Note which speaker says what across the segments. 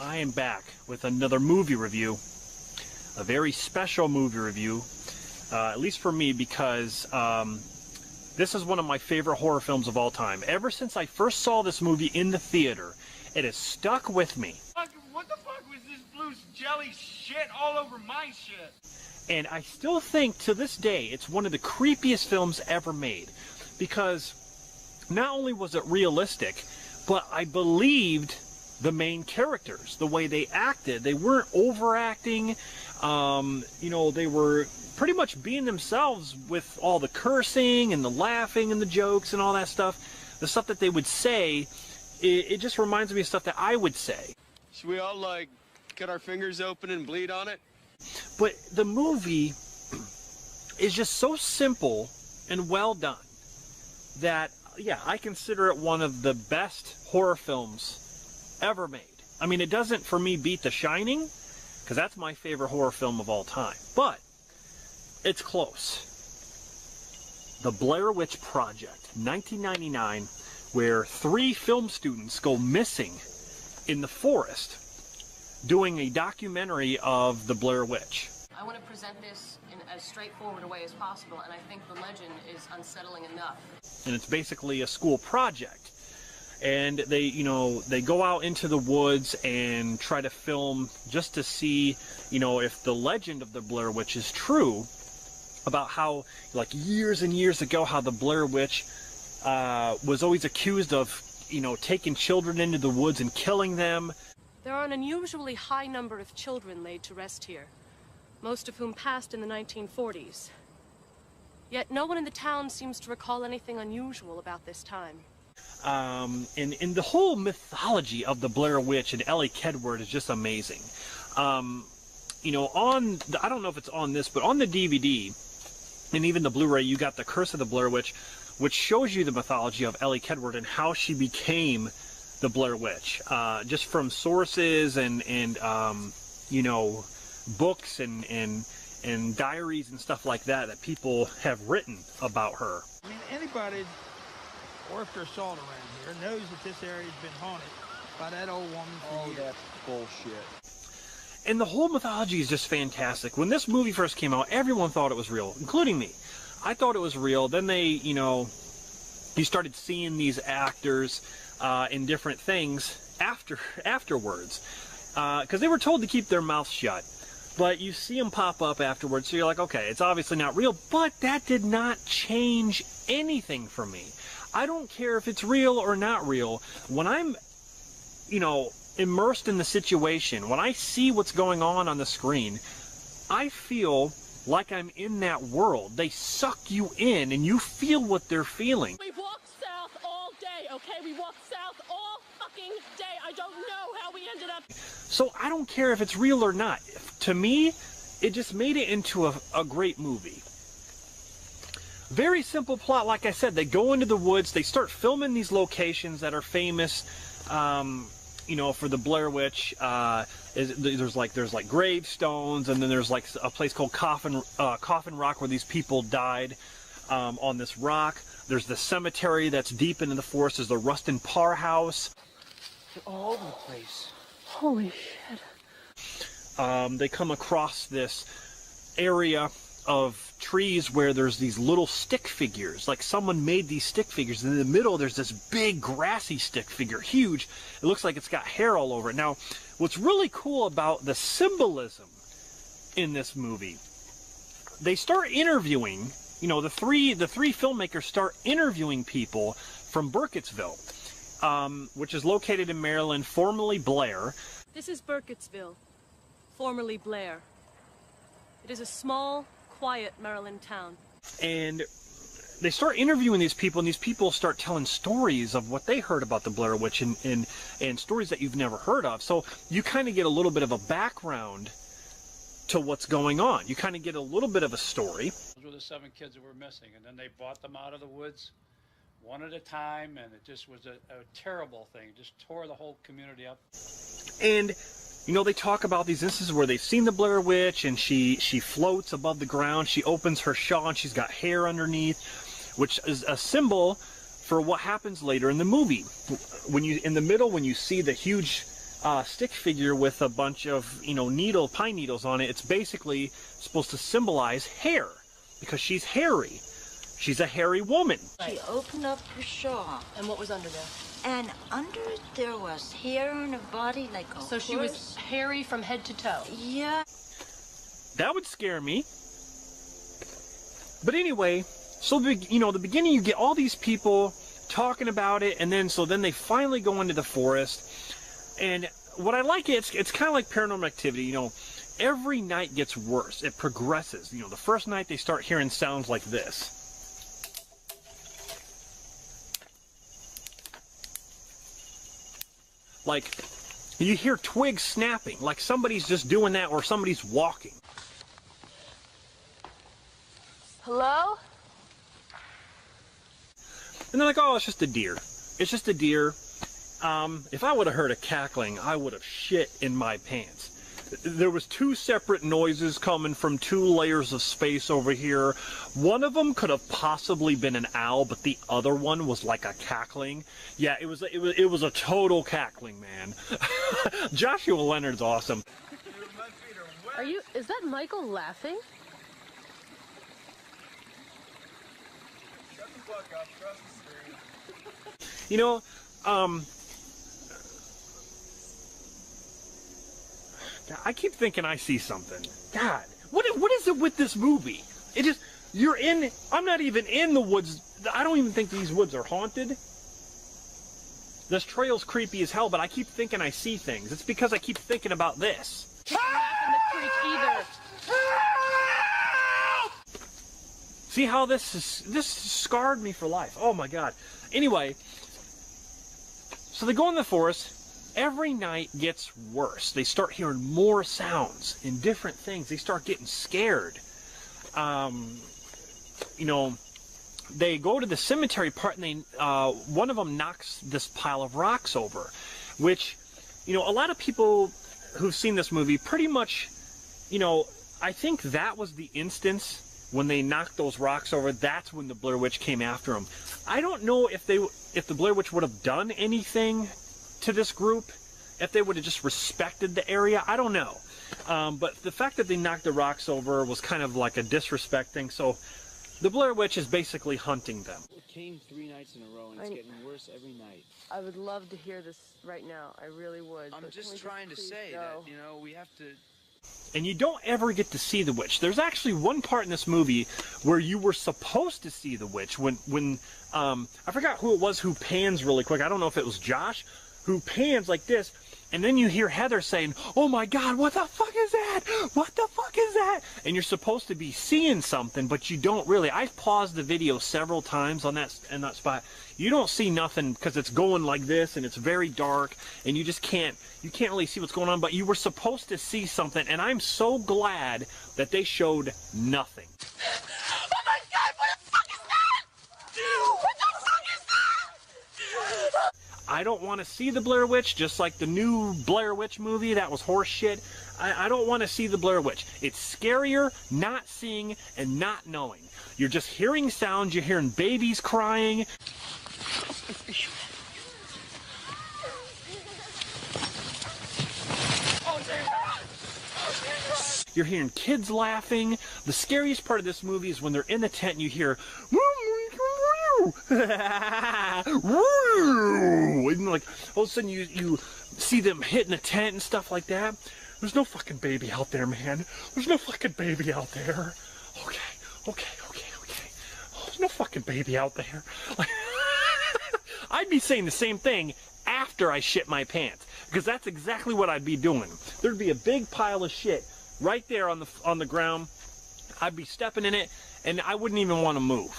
Speaker 1: I am back with another movie review, a very special movie review, at least for me, because this is one of my favorite horror films of all time. Ever since I first saw this movie in the theater, it has stuck with me.
Speaker 2: What the fuck was this blue jelly shit all over my shit?
Speaker 1: And I still think to this day it's one of the creepiest films ever made, because not only was it realistic, but I believed the main characters, the way they acted. They weren't overacting. You know, they were pretty much being themselves with all the cursing and the laughing and the jokes and all that stuff. The stuff that they would say, it just reminds me of stuff that I would say.
Speaker 3: Should we all, like, cut our fingers open and bleed on it?
Speaker 1: But the movie is just so simple and well done that, yeah, I consider it one of the best horror films ever made. I mean, it doesn't, for me, beat The Shining, because that's my favorite horror film of all time. But it's close. The Blair Witch Project, 1999, where 3 film students go missing in the forest doing a documentary of the Blair Witch.
Speaker 4: I want to present this in as straightforward a way as possible, and I think the legend is unsettling enough.
Speaker 1: And it's basically a school project. And they, you know, they go out into the woods and try to film just to see, you know, if the legend of the Blair Witch is true, about how, like, years and years ago, how the Blair Witch was always accused of, you know, taking children into the woods and killing them.
Speaker 5: There are an unusually high number of children laid to rest here, most of whom passed in the 1940s. Yet no one in the town seems to recall anything unusual about this time.
Speaker 1: And the whole mythology of the Blair Witch and Ellie Kedward is just amazing. You know, I don't know if it's on this, but on the DVD and even the Blu-ray, you got The Curse of the Blair Witch, which shows you the mythology of Ellie Kedward and how she became the Blair Witch, just from sources and you know, books and diaries and stuff like that that people have written about her.
Speaker 2: I mean, anybody, or if they're salt around here, knows that this area's been haunted by that old woman for years.
Speaker 3: That's bullshit.
Speaker 1: And the whole mythology is just fantastic. When this movie first came out, everyone thought it was real, including me. I thought it was real. Then they, you know, you started seeing these actors in different things afterwards, because they were told to keep their mouths shut. But you see them pop up afterwards, so you're like, okay, it's obviously not real. But that did not change anything for me. I don't care if it's real or not real. When I'm, you know, immersed in the situation, when I see what's going on the screen, I feel like I'm in that world. They suck you in, and you feel what they're feeling.
Speaker 5: We walked south all day, okay? We walked south all fucking day. I don't know how we ended up.
Speaker 1: So I don't care if it's real or not. To me, it just made it into a great movie. Very simple plot, like I said. They go into the woods, they start filming these locations that are famous, you know, for the Blair Witch. There's like gravestones, and then there's like a place called Coffin Rock where these people died on this rock. There's the cemetery that's deep into the forest. There's the Rustin Parr house.
Speaker 2: They're all over the place.
Speaker 5: Holy shit.
Speaker 1: They come across this area of trees where there's these little stick figures. Like someone made these stick figures. And in the middle, there's this big grassy stick figure, huge. It looks like it's got hair all over it. Now, what's really cool about the symbolism in this movie, they start interviewing, you know, the three filmmakers start interviewing people from Burkittsville, which is located in Maryland, formerly Blair.
Speaker 5: This is Burkittsville, formerly Blair. It is a small, quiet Maryland town. And
Speaker 1: they start interviewing these people, and these people start telling stories of what they heard about the Blair Witch and stories that you've never heard of. So you kind of get a little bit of a background to what's going on. You kind of get a little bit of a story.
Speaker 6: Those were the 7 kids that were missing, and then they brought them out of the woods one at a time, and it just was a terrible thing. It just tore the whole community up.
Speaker 1: And you know, they talk about these instances where they've seen the Blair Witch, and she floats above the ground. She opens her shawl, and she's got hair underneath, which is a symbol for what happens later in the movie. When you, in the middle, when you see the huge stick figure with a bunch of, you know, pine needles on it. It's basically supposed to symbolize hair, because she's hairy. She's a hairy woman.
Speaker 7: She opened up her shawl,
Speaker 4: And what was under there?
Speaker 7: and under it there was hair on her body like a
Speaker 4: So she was hairy from head to toe.
Speaker 7: Yeah.
Speaker 1: That would scare me. But anyway, so you know, the beginning, you get all these people talking about it, and then they finally go into the forest. And what I like, it's kind of like Paranormal Activity. You know, every night gets worse. It progresses. You know, the first night they start hearing sounds like this. Like, you hear twigs snapping, like somebody's just doing that, or somebody's walking.
Speaker 5: Hello?
Speaker 1: And they're like, oh, it's just a deer. It's just a deer. If I would have heard a cackling, I would have shit in my pants. There was 2 separate noises coming from 2 layers of space over here. One of them could have possibly been an owl, but the other one was like a cackling. Yeah, it was a total cackling, man. Joshua Leonard's awesome.
Speaker 5: Is that Michael laughing?
Speaker 1: You know, I keep thinking I see something. God, what is it with this movie? It just, I'm not even in the woods. I don't even think these woods are haunted. This trail's creepy as hell, but I keep thinking I see things. It's because I keep thinking about this.
Speaker 5: Can't laugh in the creek either.
Speaker 1: See how this scarred me for life. Oh my God. Anyway, so they go in the forest. Every night gets worse. They start hearing more sounds and different things. They start getting scared. You know, they go to the cemetery part, and one of them knocks this pile of rocks over, which, you know, a lot of people who've seen this movie pretty much, you know, I think that was the instance when they knocked those rocks over. That's when the Blair Witch came after them. I don't know if the Blair Witch would have done anything to this group, if they would have just respected the area. I don't know. But the fact that they knocked the rocks over was kind of like a disrespect thing. So the Blair Witch is basically hunting them.
Speaker 8: It came 3 nights in a row, and it's getting worse every night.
Speaker 5: I would love to hear this right now. I really would.
Speaker 8: I'm just trying to say that, you know, we have to...
Speaker 1: And you don't ever get to see the witch. There's actually one part in this movie where you were supposed to see the witch when I forgot who it was who pans really quick. I don't know if it was Josh who pans like this, and then you hear Heather saying, "Oh my God, what the fuck is that? What the fuck is that?" And you're supposed to be seeing something, but you don't really. I've paused the video several times in that spot. You don't see nothing because it's going like this, and it's very dark, and you can't really see what's going on, but you were supposed to see something, and I'm so glad that they showed nothing.
Speaker 9: Oh my God, what the fuck is that? What the fuck is that?
Speaker 1: I don't want to see the Blair Witch, just like the new Blair Witch movie. That was horse shit. I don't want to see the Blair Witch. It's scarier not seeing and not knowing. You're just hearing sounds. You're hearing babies crying. You're hearing kids laughing. The scariest part of this movie is when they're in the tent and you hear and like all of a sudden you see them hitting the tent and stuff like that. There's no fucking baby out there, man. There's no fucking baby out there. Okay. There's no fucking baby out there. I'd be saying the same thing after I shit my pants, because that's exactly what I'd be doing. There'd be a big pile of shit right there on the ground. I'd be stepping in it, and I wouldn't even want to move.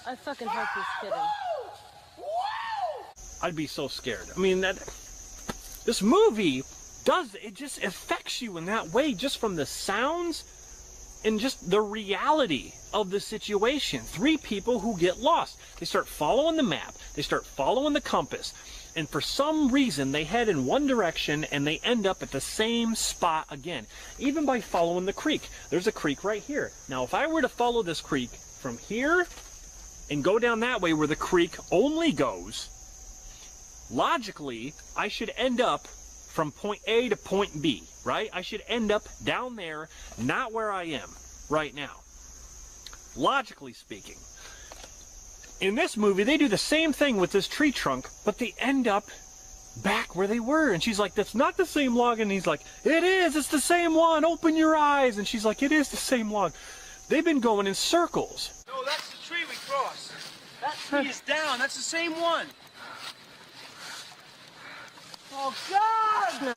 Speaker 5: I fucking hope he's kidding.
Speaker 1: I'd be so scared. I mean, this movie just affects you in that way, just from the sounds and just the reality of the situation. 3 people who get lost. They start following the map. They start following the compass. And for some reason, they head in one direction and they end up at the same spot again. Even by following the creek. There's a creek right here. Now, if I were to follow this creek from here and go down that way where the creek only goes, logically, I should end up from point A to point B, right? I should end up down there, not where I am right now. Logically speaking. In this movie, they do the same thing with this tree trunk, but they end up back where they were. And she's like, that's not the same log. And he's like, it is, it's the same one. Open your eyes. And she's like, it is the same log. They've been going in circles.
Speaker 8: No, that's the tree we crossed. That tree is down. That's the same one. Oh, God!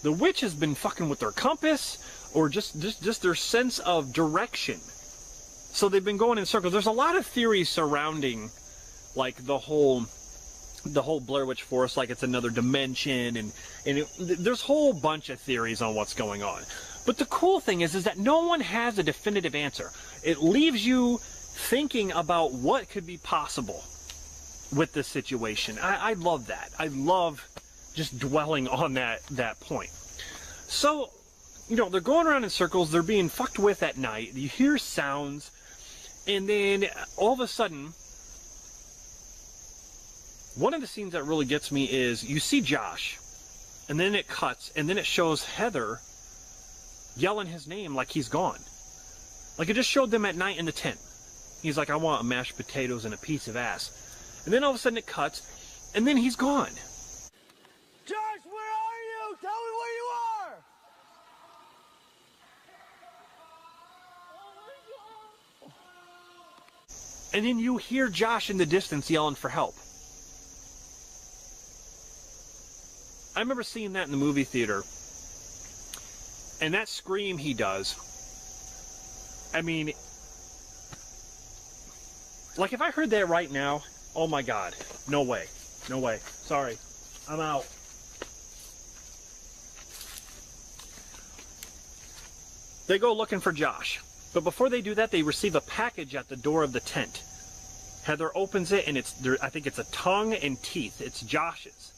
Speaker 1: The witch has been fucking with their compass or just their sense of direction. So they've been going in circles. There's a lot of theories surrounding, like, the whole Blair Witch Forest, like it's another dimension, and there's a whole bunch of theories on what's going on. But the cool thing is that no one has a definitive answer. It leaves you thinking about what could be possible with this situation. I love that. I love just dwelling on that point. So, you know, they're going around in circles. They're being fucked with at night. You hear sounds, and then all of a sudden, one of the scenes that really gets me is you see Josh, and then it cuts, and then it shows Heather yelling his name like he's gone. Like it just showed them at night in the tent. He's like, I want mashed potatoes and a piece of ass. And then all of a sudden it cuts, and then he's gone.
Speaker 9: Josh, where are you? Tell me where you are!
Speaker 1: And then you hear Josh in the distance yelling for help. I remember seeing that in the movie theater. And that scream he does, I mean, like if I heard that right now, oh my God, no way, no way, sorry, I'm out. They go looking for Josh, but before they do that, they receive a package at the door of the tent. Heather opens it, and I think it's a tongue and teeth. It's Josh's.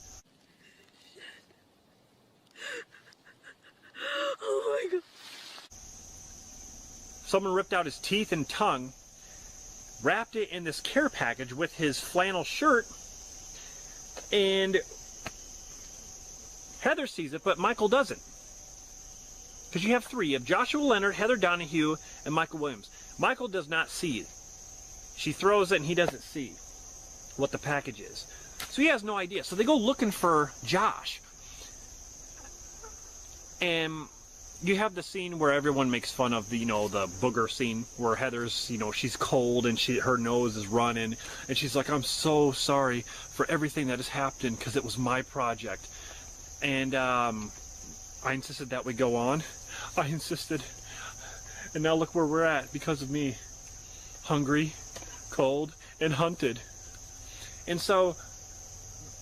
Speaker 9: Oh my God.
Speaker 1: Someone ripped out his teeth and tongue, wrapped it in this care package with his flannel shirt, and Heather sees it, but Michael doesn't. Because you have three. You have Joshua Leonard, Heather Donahue, and Michael Williams. Michael does not see. She throws it, and he doesn't see what the package is. So he has no idea. So they go looking for Josh. And you have the scene where everyone makes fun of the, you know, the booger scene where Heather's, you know, she's cold and her nose is running, and she's like, I'm so sorry for everything that has happened because it was my project. And I insisted that we go on. I insisted. And now look where we're at because of me. Hungry, cold, and hunted. And so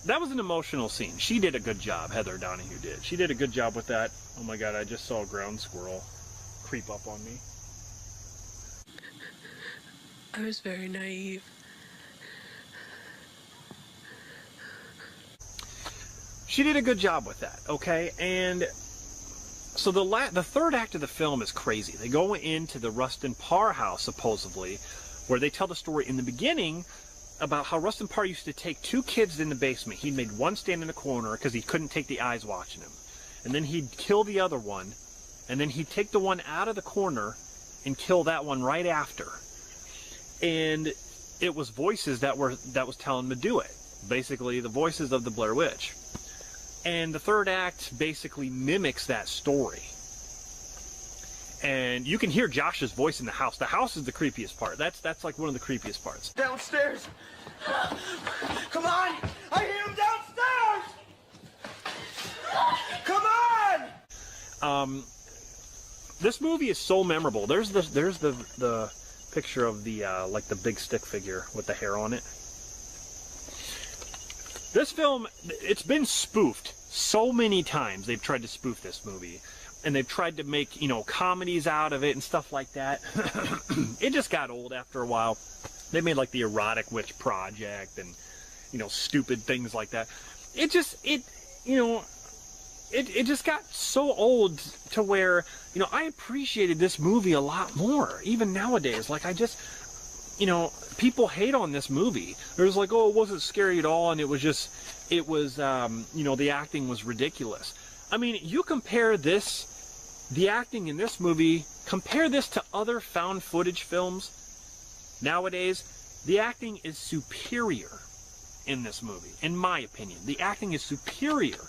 Speaker 1: that was an emotional scene. She did a good job, Heather Donahue did. She did a good job with that. Oh my God, I just saw a ground squirrel creep up on me.
Speaker 5: I was very naive.
Speaker 1: She did a good job with that, okay? And so the third act of the film is crazy. They go into the Rustin Parr house, supposedly, where they tell the story in the beginning about how Rustin Parr used to take two kids in the basement. He made one stand in the corner because he couldn't take the eyes watching him. And then he'd kill the other one, and then he'd take the one out of the corner and kill that one right after. And it was voices that was telling him to do it. Basically, the voices of the Blair Witch. And the third act basically mimics that story. And you can hear Josh's voice in the house. The house is the creepiest part. That's like one of the creepiest parts.
Speaker 9: Downstairs! Come on! I hear him downstairs! Come on!
Speaker 1: This movie is so memorable. There's the picture of the like the big stick figure with the hair on it. This film, it's been spoofed so many times. They've tried to spoof this movie, and they've tried to make, you know, comedies out of it and stuff like that. It just got old after a while. They made like the Erotic Witch Project and, you know, stupid things like that. It just got so old to where, you know, I appreciated this movie a lot more, even nowadays. Like, you know, people hate on this movie. There's like, oh, it wasn't scary at all, and it was just, you know, the acting was ridiculous. I mean, you compare this, the acting in this movie, compare this to other found footage films nowadays, the acting is superior in this movie, in my opinion. The acting is superior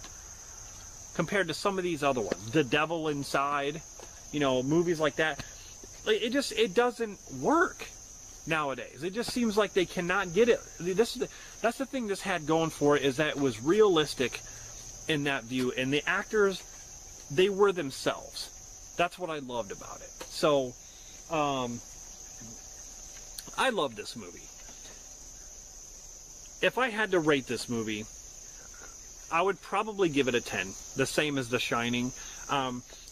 Speaker 1: compared to some of these other ones. The Devil Inside, you know, movies like that. It doesn't work nowadays. It just seems like they cannot get it. That's the thing this had going for it, is that it was realistic in that view, and the actors, they were themselves. That's what I loved about it. So, I love this movie. If I had to rate this movie, I would probably give it a 10, the same as The Shining.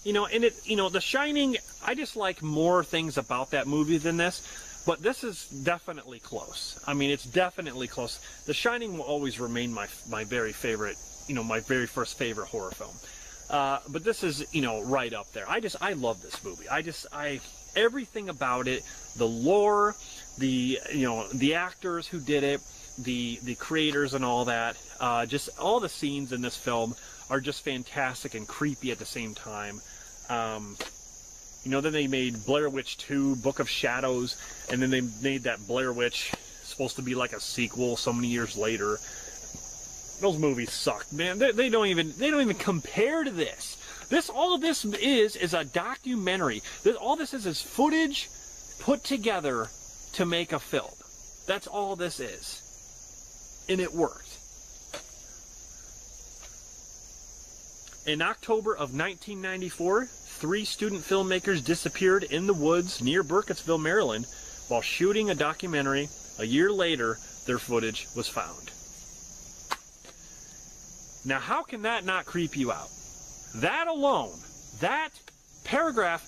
Speaker 1: You know, and The Shining, I just like more things about that movie than this, but this is definitely close. I mean, it's definitely close. The Shining will always remain my very favorite, you know, my very first favorite horror film. But this is, you know, right up there. I love this movie. Everything about it, the lore, the actors who did it, the creators and all that, just all the scenes in this film are just fantastic and creepy at the same time. You know, then they made Blair Witch 2, Book of Shadows, and then they made that Blair Witch, supposed to be like a sequel so many years later. Those movies suck, man. They don't even compare to this. All of this is a documentary. All this is footage put together to make a film. That's all this is. And it worked. In October of 1994, 3 student filmmakers disappeared in the woods near Burkittsville, Maryland, while shooting a documentary. A year later, their footage was found. Now, how can that not creep you out? That alone, that paragraph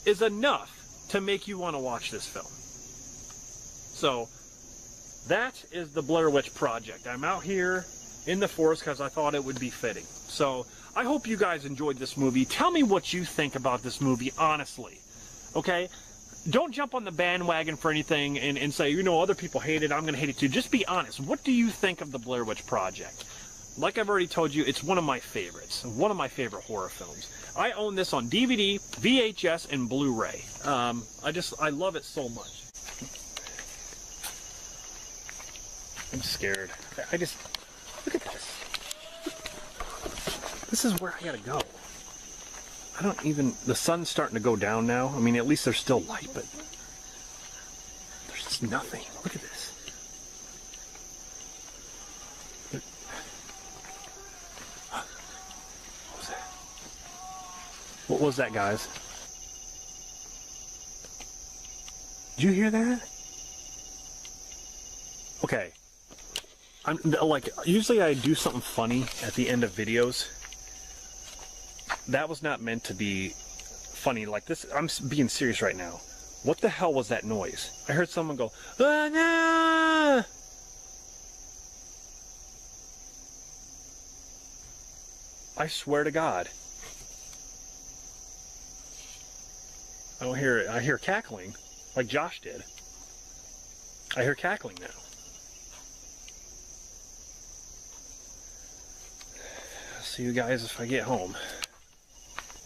Speaker 1: is enough to make you want to watch this film. So, that is the Blair Witch Project. I'm out here in the forest because I thought it would be fitting. So, I hope you guys enjoyed this movie. Tell me what you think about this movie, honestly. Okay? Don't jump on the bandwagon for anything and say, you know, other people hate it, I'm going to hate it too. Just be honest. What do you think of the Blair Witch Project? Like I've already told you, it's one of my favorites. One of my favorite horror films. I own this on DVD, VHS, and Blu-ray. I love it so much. I'm scared. Look at this. This is where I gotta go. The sun's starting to go down now. I mean, at least there's still light, but there's just nothing. Look at this. What was that? What was that, guys? Did you hear that? Okay. Usually I do something funny at the end of videos. That was not meant to be funny like this. I'm being serious right now. What the hell was that noise? I heard someone go, "Ah, no!" I swear to God. I don't hear it. I hear cackling, like Josh did. I hear cackling now. I'll see you guys if I get home.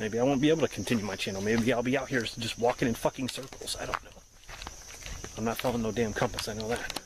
Speaker 1: Maybe I won't be able to continue my channel. Maybe I'll be out here just walking in fucking circles. I don't know. I'm not following no damn compass, I know that.